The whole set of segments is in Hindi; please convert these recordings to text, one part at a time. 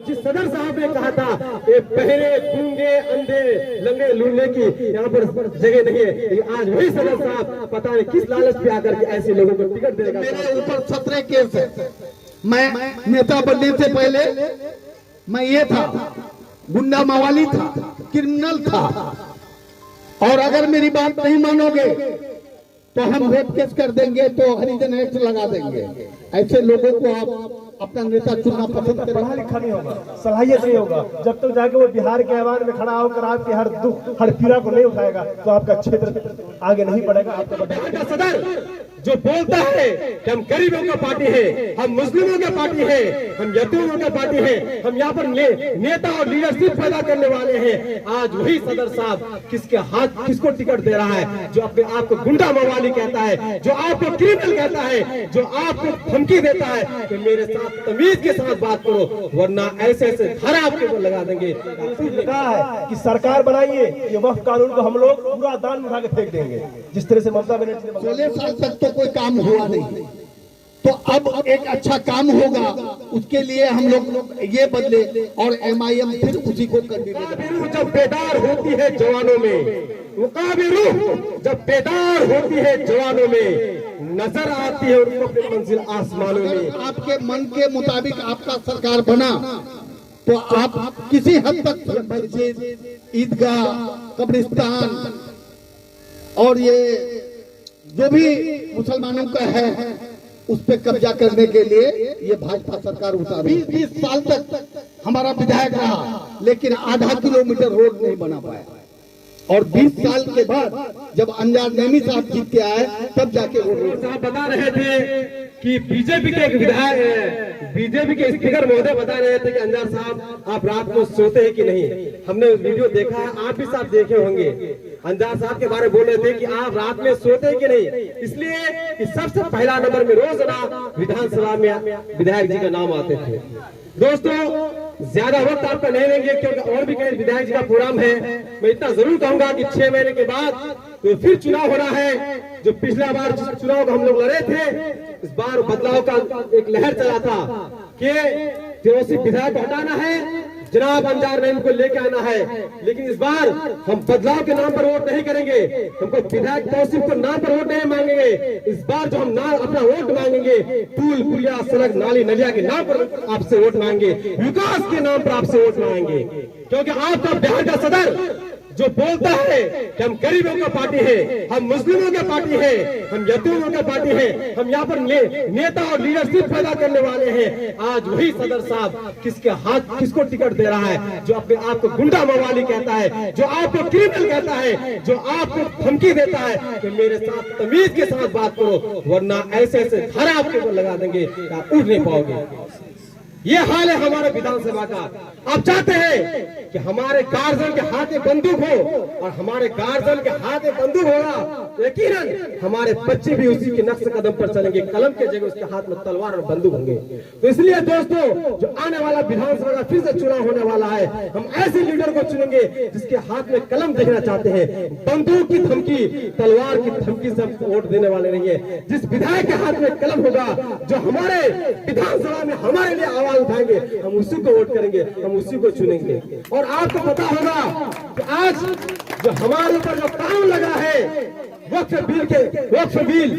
जिस सदर साहब ने कहा था ये बहरे गूंगे अंधे लंगड़े लूलने की यहाँ पर जगह नहीं है, लेकिन आज वही सदर साहब पता नहीं किस लालच पे आकर के ऐसे लोगों को टिकट देगा। मेरे ऊपर 17 केस है। मैं नेता बनने से पहले मैं ये था, गुंडा मवाली था, क्रिमिनल था, और अगर मेरी बात नहीं मानोगे तो हम रेप केस कर देंगे, तो हरिजन एक्ट लगा देंगे। ऐसे लोगों को आप अपना नेता चुनना पसंद करें। पढ़ा लिखा नहीं होगा, सलाहियत नहीं होगा, जब तक जाके वो बिहार के ऐवान में खड़ा होकर आपके हर दुख हर पीड़ा को नहीं उठाएगा तो आपका क्षेत्र आगे नहीं बढ़ेगा। आपका सदर जो बोलता है कि हम गरीबों का पार्टी है, हम मुस्लिमों की पार्टी है, हम यतीमों की पार्टी है, हम यहाँ पर नेता और लीडरशिप पैदा करने वाले हैं, आज वही सदर साहब किसको टिकट दे रहा है, जो अपने आप को गुंडा मवाली कहता है, जो आपको क्रिमिनल कहता है, जो आपको धमकी देता है कि मेरे साथ तमीज के साथ बात करो वरना ऐसे ऐसे धारा आपके ऊपर लगा देंगे। कहा है कि सरकार बनाइए, ये वक्फ कानून को हम लोग पूरा दान उठा के फेंक देंगे, जिस तरह से ममता बनर्जी ने 16 साल तक तो कोई काम हुआ नहीं, तो अब एक अच्छा काम होगा, उसके लिए हम लोग ये बदले और MIM फिर उसी को कैंडिडेट। जब बेदार होती है जवानों में, जब बेदार होती है जवानों में, नजर आती है उनको अपनी मंजिल आसमानों में। आपके मन के मुताबिक आपका सरकार बना तो आप किसी हद तक मस्जिद, ईदगाह, कब्रिस्तान और ये जो भी मुसलमानों का है उस पे कब्जा करने के लिए ये भाजपा सरकार उतारी। 20 साल तक हमारा विधायक रहा, लेकिन आधा किलोमीटर रोड नहीं बना पाया, और 20 साल के बाद जब अंजार नेमी साहब जीत के आए तब जाके वो रोड साहब बता रहे थे कि बीजेपी के एक विधायक, बीजेपी के स्पीकर महोदय बता रहे थे कि अंजार साहब आप रात को सोते हैं कि नहीं। हमने वीडियो देखा है, आप भी साहब देखे होंगे। अंजार साहब के बारे में बोल रहे थे कि आप रात में सोते हैं कि नहीं, इसलिए कि सबसे पहला नंबर में रोजाना विधानसभा में विधायक जी का नाम आते थे। दोस्तों ज्यादा वक्त आपका नहीं लेंगे क्योंकि और भी कई विधायक जी का प्रोग्राम है। मैं इतना जरूर कहूंगा कि 6 महीने के बाद तो फिर चुनाव हो रहा है। जो पिछला बार जिस चुनाव का हम लोग लड़े थे, इस बार बदलाव का एक लहर चला था कि तेवसी विधायक हटाना है, जनाब अंजार नेमी को लेके आना है। लेकिन इस बार हम बदलाव के नाम पर वोट नहीं करेंगे, हमको विधायक तौसीफ को नाम पर वोट नहीं मांगेंगे। इस बार जो हम अपना वोट मांगेंगे, पुल पुलिया सड़क नाली नलिया के नाम पर आपसे वोट मांगेंगे, विकास के नाम पर आपसे वोट मांगेंगे। क्योंकि आपका बिहार का सदर जो बोलता है कि हम गरीबों का पार्टी है, हम मुस्लिमों की पार्टी है, हम यतीमों की पार्टी है, हम यहाँ पर नेता और लीडरशिप पैदा करने वाले हैं, आज वही सदर साहब किसको टिकट दे रहा है, जो अपने आप को गुंडा मवाली कहता है, जो आपको क्रिमिनल कहता है, जो आपको धमकी देता है कि मेरे साथ तमीज के साथ बात करो वरना ऐसे ऐसे धारा आपके ऊपर लगा देंगे कि आप उठ नहीं पाओगे। ये हाल है हमारे विधानसभा का। आप चाहते हैं कि हमारे गार्जियन के हाथ में बंदूक हो, और हमारे गार्जियन के हाथ में बंदूक होगा, यकीनन हमारे बच्चे भी उसी के नक्श कदम पर चलेंगे, कलम के जगह उसके हाथ में तलवार और बंदूक होंगे। तो इसलिए दोस्तों जो आने वाला विधानसभा का फिर से चुनाव होने वाला है, हम ऐसे लीडर को चुनेंगे जिसके हाथ में कलम देखना चाहते हैं, बंदूक की धमकी तलवार की धमकी से वोट देने वाले नहीं है। जिस विधायक के हाथ में कलम होगा, जो हमारे विधानसभा में हमारे लिए आवाज उठाएंगे, हम उसी को वोट करेंगे, हम उसी को चुनेंगे। और आपको पता होगा कि आज जो हमारे ऊपर जो कानून लगा है वक्फ बिल,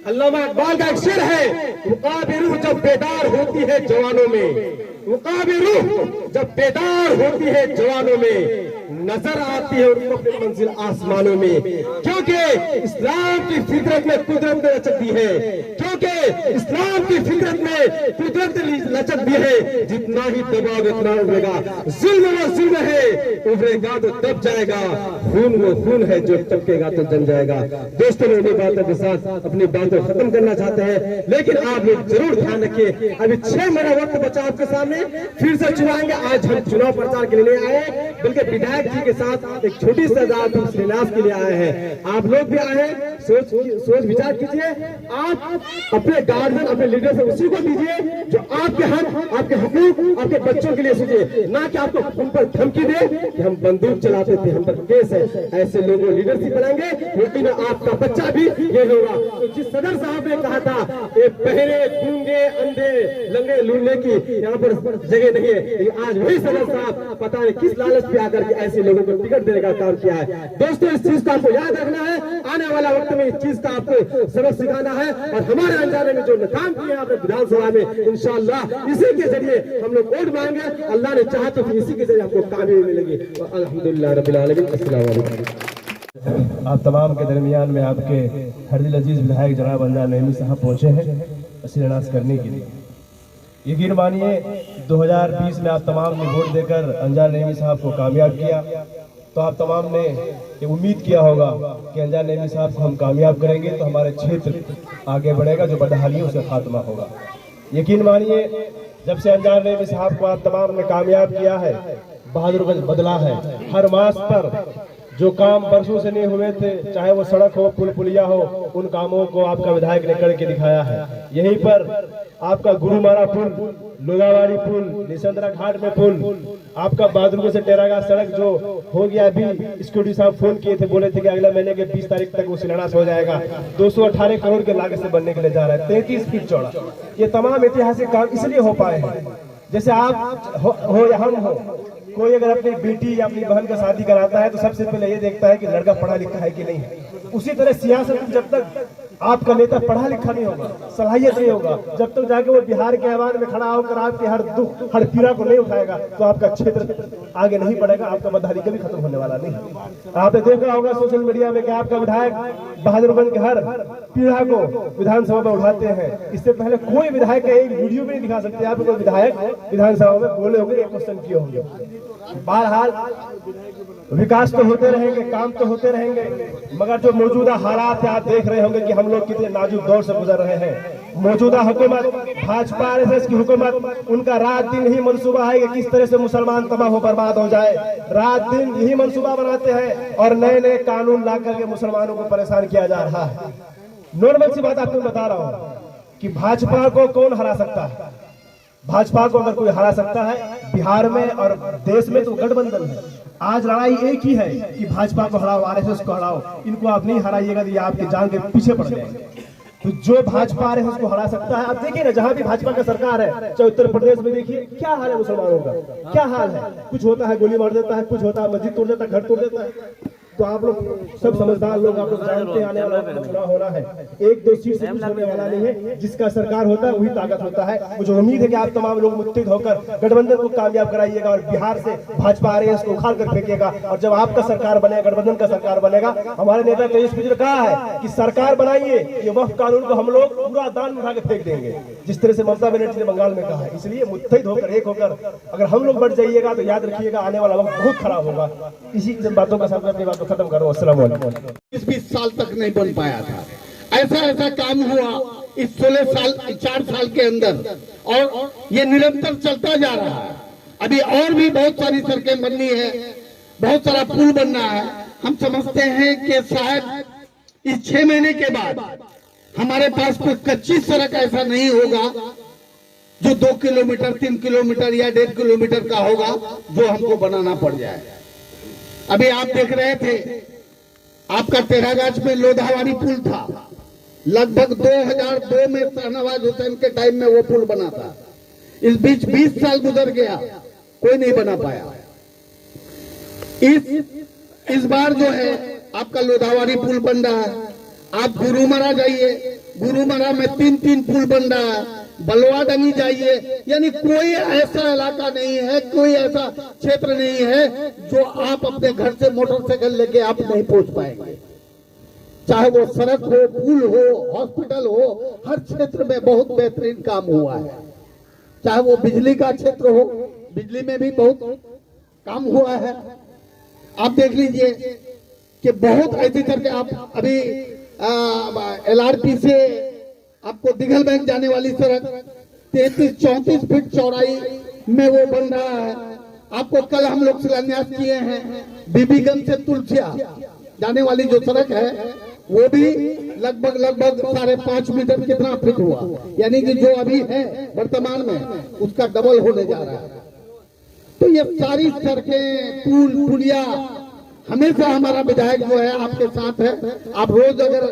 अल्लामा इकबाल का एक शेर है, मुकाबे रूह जब बेदार होती है जवानों में, मुकाबे रूह जब बेदार होती है जवानों में, नजर आती है उनको अपनी मंजिल आसमानों में। क्योंकि इस्लाम की फितरत में कुदरत ने लचक दी है, क्योंकि इस्लाम की फितरत में कुदरत ने लचक दी है, जितना ही दबाव इतना उभरेगा, जुल्म वो जुल्म है, उभरेगा तो दब जाएगा, खून वो खून है जो टपकेगा तो जम जाएगा। दोस्तों मेरी बातों के साथ अपनी बातों खत्म करना चाहते हैं, लेकिन आप लोग जरूर ध्यान रखिए अभी 6 महीना वक्त बचा आपके सामने, फिर से चुनाएंगे। आज हम चुनाव प्रचार के लिए नहीं आए, बल्कि विधायक जी के साथ एक छोटी सजात शिलान्यास के लिए आए हैं। आप लोग भी आए हैं, सोच विचार कीजिए, आप अपने गार्जियन अपने लीडर से उसी को दीजिए जो आपके हक, आपके हकूक, आपके बच्चों के लिए सोचे, ना कि आपको उन पर धमकी दे कि हम बंदूक चलाते थे, हम पर केस है। ऐसे लोगों लीडरशिप बनाएंगे, लेकिन आपका बच्चा भी ये होगा। तो जिस सदर साहब ने कहा था ये बहरे, गूंगे, अंधे, लंगड़े लूटने की यहाँ पर जगह नहीं है, आज वही सदर साहब पता नहीं किस लालच पे आकर के ऐसे लोगों को टिकट देने का काम किया है। दोस्तों, इस चीज को आपको याद रखना है, आने वाला वक्त में इस चीज का आपको सबक सिखाना है। और हमारे अंजाने में जो काम किए आपने विधानसभा में, इंशाअल्लाह इसी के जरिए हम लोग वोट मांगे, अल्लाह ने चाहा तो इसी के जरिए हमको कामयाबी मिलेगी। अल्हम्दुलिल्लाह रब्बिल आलमीन। अस्सलाम वालेकुम। आप तमाम के दरमियान में आपके हरदिल अजीज विधायक जनाब अंजार नईमी साहब पहुंचे हैं शिलान्यास करने के लिए। यकीन मानिए 2020 में आप तमाम ने वोट देकर अंजार नईमी साहब को कामयाब किया, तो आप तमाम ने ये उम्मीद किया होगा कि अंजार नईमी साहब को हम कामयाब करेंगे तो हमारे क्षेत्र आगे बढ़ेगा, जो बदहालियों से खात्मा होगा। यकीन मानिए जब से अंजार नईमी साहब को आप तमाम ने कामयाब किया है, बहादुरगंज बदला है। हर मास पर जो काम बरसों से नहीं हुए थे, चाहे वो सड़क हो, पुल पुलिया हो, उन कामों को आपका विधायक ने करके दिखाया है। यहीं पर आपका गुरुमारा पुल, लोधावाड़ी पुल, निसंद्रा घाट में पुल, आपका बहादुरगंज से टेरागा सड़क जो हो गया, अभी सिक्योरिटी साहब फोन किए थे, बोले थे कि अगला महीने के 20 तारीख तक वो शिलान्यास हो जाएगा। 218 करोड़ के लागत से बनने के लिए जा रहा है, 33 फीट चौड़ा। ये तमाम ऐतिहासिक काम इसलिए हो पाए हैं, जैसे आप हो या हम हो, कोई अगर अपनी बेटी या अपनी बहन का शादी कराता है तो सबसे पहले ये देखता है कि लड़का पढ़ा लिखा है कि नहीं है। उसी तरह सियासत में जब तक आपका नेता पढ़ा लिखा नहीं होगा, सलाहियत नहीं होगा, जब तक जाके वो बिहार के ऐवान में खड़ा होकर आपके हर दुख, हर पीड़ा को नहीं उठाएगा, तो आपका क्षेत्र आगे नहीं बढ़ेगा, आपका बदहाली कभी खत्म होने वाला नहीं। आपने देखा होगा सोशल मीडिया में कि आपका विधायक बहादुरगंज के हर पीड़ा को विधानसभा में उठाते हैं। इससे पहले कोई विधायक का एक वीडियो भी नहीं दिखा सकते आप, कोई विधायक विधानसभा में बोले होंगे, एक क्वेश्चन किए होंगे। बहरहाल विकास तो होते रहेंगे, काम तो होते रहेंगे, मगर जो मौजूदा हालात है आप देख रहे होंगे कि हम लोग कितने नाजुक दौर से गुजर रहे हैं। मौजूदा हुकूमत, भाजपा RSS की हुकूमत, उनका रात दिन यही मंसूबा है कि किस तरह से मुसलमान तबाह हो, बर्बाद हो जाए। रात दिन यही मंसूबा बनाते हैं और नए नए कानून ला करके मुसलमानों को परेशान किया जा रहा है। नॉर्मल सी बात आपको बता रहा हूँ कि भाजपा को कौन हरा सकता है। भाजपा को अगर कोई हरा सकता है बिहार में और देश में तो गठबंधन है। आज लड़ाई एक ही है कि भाजपा को हराओ, RSS को हराओ। इनको आप नहीं हराइएगा तो ये आपके जान के पीछे पड़ जाएंगे। तो जो भाजपा RSS को हरा सकता है, आप देखिए ना, जहां भी भाजपा का सरकार है, चाहे उत्तर प्रदेश में देखिए क्या हाल है मुसलमानों का, क्या हाल है। कुछ होता है गोली मार देता है, कुछ होता है मस्जिद तोड़ देता है, घर तोड़ देता है। तो आप लोग सब समझदार लोग, आप लोग जानते हैं आने वाला चुनाव होना है, 1-2 सीट से कुछ होने वाला नहीं है। जिसका सरकार होता है वही ताकत होता है। मुझे उम्मीद है कि आप तमाम लोग मुत्तहिद होकर गठबंधन को कामयाब कराइएगा और बिहार से भाजपा RSS को उखाड़ कर फेंकिएगा। और जब आपका सरकार बनेगा, गठबंधन का सरकार बनेगा, हमारे नेता तेजस्वी ने कहा है कि सरकार बनाइए, ये वक्फ कानून को हम लोग पूरा दान उठा के फेंक देंगे, जिस तरह से ममता बनर्जी ने बंगाल में कहा है। इसलिए मुत्तहिद होकर, एक होकर अगर हम लोग बढ़ जाइएगा तो याद रखिएगा आने वाला वक्त बहुत खराब होगा। इसी बातों का साथ अपनी बात को खत्म करो। अस्सलाम वालेकुम। 20 साल तक नहीं बन पाया था। ऐसा काम हुआ इस 4 साल के अंदर, और ये निरंतर चलता जा रहा है। अभी और भी बहुत सारी सड़कें बननी है, बहुत सारा पुल बनना है। हम समझते हैं कि शायद इस 6 महीने के बाद हमारे पास कोई कच्ची सड़क ऐसा नहीं होगा जो 2 किलोमीटर, 3 किलोमीटर या 1.5 किलोमीटर का होगा, जो हमको बनाना पड़ जाए। अभी आप देख रहे थे आपका टेरागाछ में लोधावाड़ी पुल था, लगभग 2002 में शाहनवाज हुसैन के टाइम में वो पुल बना था। इस बीच 20 साल गुजर गया, कोई नहीं बना पाया। इस बार जो है आपका लोधावाड़ी पुल बन रहा है। आप गुरुमरा जाइए, गुरुमरा में 3 पुल बन रहा है। बलवा डंगी जाइए, यानी कोई ऐसा इलाका नहीं है, कोई ऐसा क्षेत्र नहीं है जो आप अपने घर से मोटरसाइकिल लेके आप नहीं पहुंच पाएंगे। चाहे वो सड़क हो, पुल हो, हॉस्पिटल हो, हर क्षेत्र में बहुत बेहतरीन काम हुआ है। चाहे वो बिजली का क्षेत्र हो, बिजली में भी बहुत काम हुआ है। आप देख लीजिए कि बहुत ऐसे करके आप अभी LRP से आपको दिघल बैंक जाने वाली सड़क 33-34 फीट चौड़ाई में वो बन रहा है। आपको कल हम लोग शिलान्यास किए हैं। बीबीगंज से तुलसिया जाने वाली जो सड़क है वो भी लगभग 5.5 मीटर कितना फिट हुआ, यानी कि जो अभी है वर्तमान में उसका डबल होने जा रहा है। तो ये सारी सड़कें, पुल, पुलिया, हमेशा हमारा विधायक जो है आपके साथ है। आप रोज अगर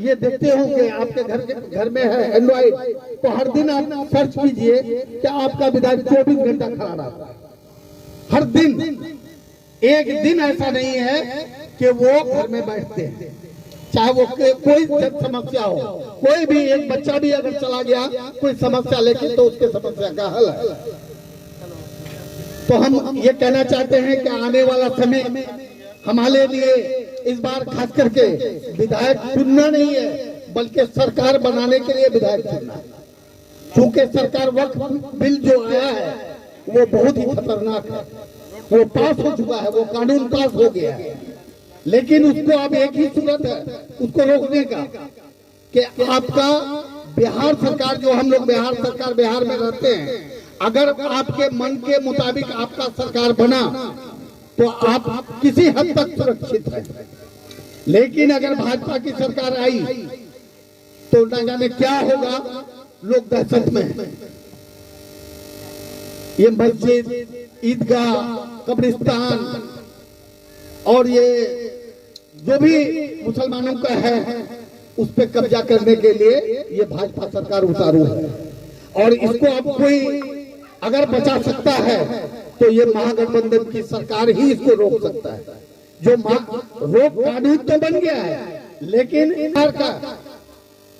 ये देखते होंगे, आपके घर में है एंड्रॉइड, तो हर दिन आप सर्च कीजिए कि आपका विधायक 24 घंटा खड़ा रहता है। हर दिन, एक दिन ऐसा नहीं है कि वो घर में बैठते हैं, चाहे वो कोई समस्या हो, कोई भी एक बच्चा भी अगर चला गया कोई समस्या लेके, तो उसके समस्या का हल है। तो हम ये कहना चाहते हैं कि आने वाला समय हमारे लिए इस बार खास करके विधायक चुनना नहीं है, बल्कि सरकार बनाने के लिए विधायक चुनना है। क्योंकि सरकार वक्फ बिल जो आया है वो बहुत ही खतरनाक है, वो पास हो चुका है, वो कानून पास हो गया है, लेकिन उसको अब एक ही सूरत है उसको रोकने का कि आपका बिहार सरकार, जो हम लोग बिहार सरकार बिहार में रहते हैं, अगर आपके मन के मुताबिक आपका सरकार बना तो आप किसी हद तक सुरक्षित हैं। लेकिन अगर भाजपा की सरकार आई तो न जाने क्या होगा, लोग दहशत में हैं। ये मस्जिद, ईदगाह, कब्रिस्तान और ये जो भी मुसलमानों का है उस पे कब्जा करने के लिए ये भाजपा सरकार उतारू है। और इसको अब कोई अगर बचा सकता है तो ये महागठबंधन की सरकार ही इसको रोक सकता है। जो रोक कानून तो बन गया है, लेकिन सरकार का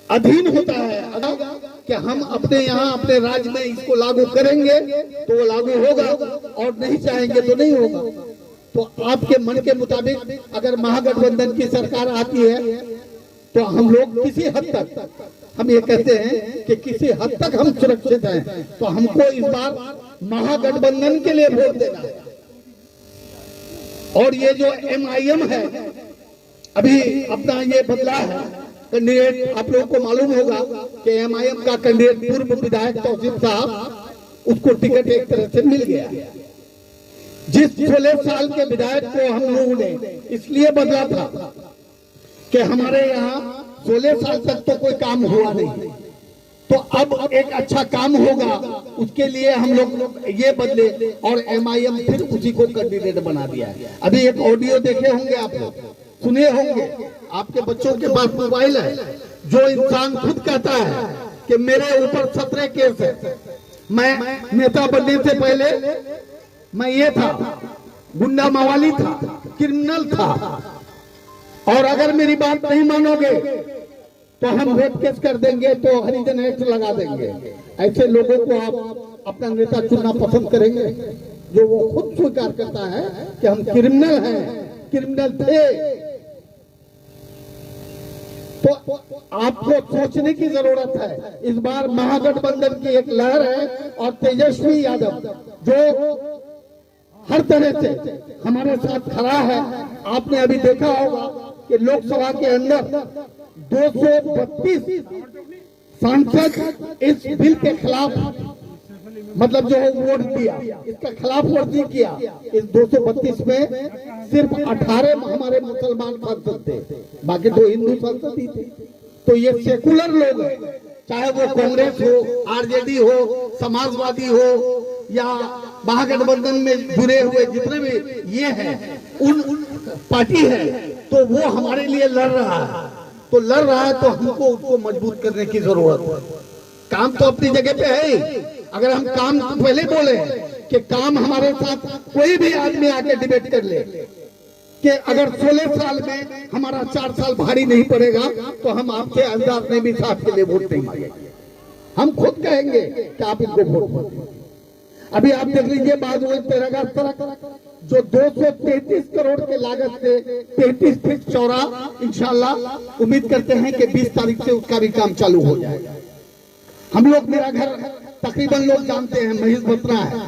अधीन होता है कि हम अपने यहाँ अपने राज्य में इसको लागू करेंगे तो वो लागू होगा, और नहीं चाहेंगे तो नहीं होगा। तो आपके मन के मुताबिक अगर महागठबंधन की सरकार आती है तो हम लोग किसी हद तक, हम ये कहते हैं कि किसी हद तक हम सुरक्षित हैं। तो हमको इस बार महागठबंधन के लिए वोट देना है। और ये जो MIM है, अभी अपना ये बदला है कैंडिडेट, आप लोगों को मालूम होगा कि MIM का कैंडिडेट पूर्व विधायक तौसीफ साहब, उसको टिकट एक तरह से मिल गया। जिस 16 साल के विधायक को हम लोगों ने इसलिए बदला था कि हमारे यहाँ 16 साल तक तो कोई काम हुआ नहीं, तो अब एक अच्छा काम होगा, उसके लिए हम लोग ये बदले और MIM फिर उसी को कैंडिडेट बना दिया है। अभी एक ऑडियो देखे होंगे, आप लोग सुने होंगे, आपके बच्चों के पास मोबाइल है। जो इंसान खुद कहता है कि मेरे ऊपर 17 केस है, मैं नेता बनने से पहले मैं ये था, गुंडा मवाली था, क्रिमिनल था, और अगर मेरी बात नहीं मानोगे तो हम रेप केस कर देंगे, तो हरिजन एक्ट लगा देंगे। ऐसे लोगों को आप अपना नेता चुनना पसंद करेंगे जो वो खुद स्वीकार करता है कि हम क्रिमिनल हैं, क्रिमिनल थे? तो आपको सोचने की जरूरत है। इस बार महागठबंधन की एक लहर है और तेजस्वी यादव जो हर तरह से हमारे साथ खड़ा है। आपने अभी देखा होगा कि लोकसभा के अंदर 232 सांसद इस बिल के खिलाफ, मतलब जो वोट दिया, इसका खिलाफ वर्जी किया। इस 232 में सिर्फ 18 हमारे मुसलमान सांसद थे, बाकी 2 हिंदू सांसद ही थे। तो ये सेकुलर लोग हैं, चाहे वो कांग्रेस हो, RJD हो, समाजवादी हो या महागठबंधन में जुड़े हुए जितने भी ये हैं, उन पार्टी है, तो वो हमारे लिए लड़ रहा है। तो लड़ रहा है तो हमको उसको मजबूत करने की जरूरत है। काम तो अपनी जगह पे है ही। अगर हम काम पहले बोले कि काम हमारे साथ कोई भी आदमी आके डिबेट कर ले कि अगर 16 साल में हमारा 4 साल भारी नहीं पड़ेगा तो हम आपसे अंदाज नहीं भी साहब के लिए वोट नहीं मांगेंगे। हम खुद कहेंगे कि आप इनको वोट मत। अभी आप देख लीजिए बाद में तेरंगा सड़क जो 233 करोड़ के लागत से 33 फीट चौड़ा, इंशाल्लाह उम्मीद करते हैं कि 20 तारीख से उसका भी काम चालू हो जाएगा। हम लोग, मेरा घर तकरीबन लोग जानते हैं, महेश बत्रा है।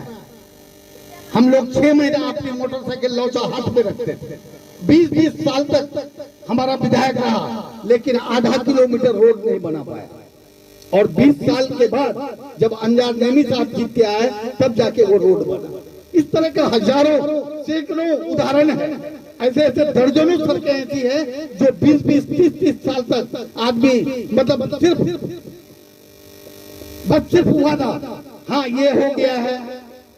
हम लोग 6 महीना अपनी मोटरसाइकिल लौचा हाथ में रखते थे। 20-20 साल तक हमारा विधायक रहा, लेकिन आधा किलोमीटर रोड नहीं बना पाया। और 20 साल के बाद जब अंजार नईमी साहब जीत के आए, तब जाके वो रोड बना। इस तरह का हजारों सैकड़ों उदाहरण है। ऐसे ऐसे दर्जनों सड़कें ऐसी है जो 20-20, 30-30 साल तक आदमी मतलब सिर्फ हुआ था, हाँ ये हो गया है,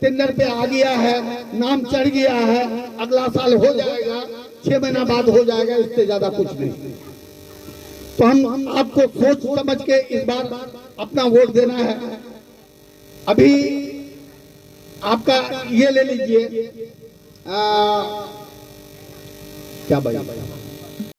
टेंडर पे आ गया है, नाम चढ़ गया है, अगला साल हो जाएगा, 6 महीना बाद हो जाएगा, इससे ज्यादा कुछ नहीं। तो हम आपको सोच समझ के इस बार अपना वोट देना है। अभी आपका ये ले लीजिए क्या भाई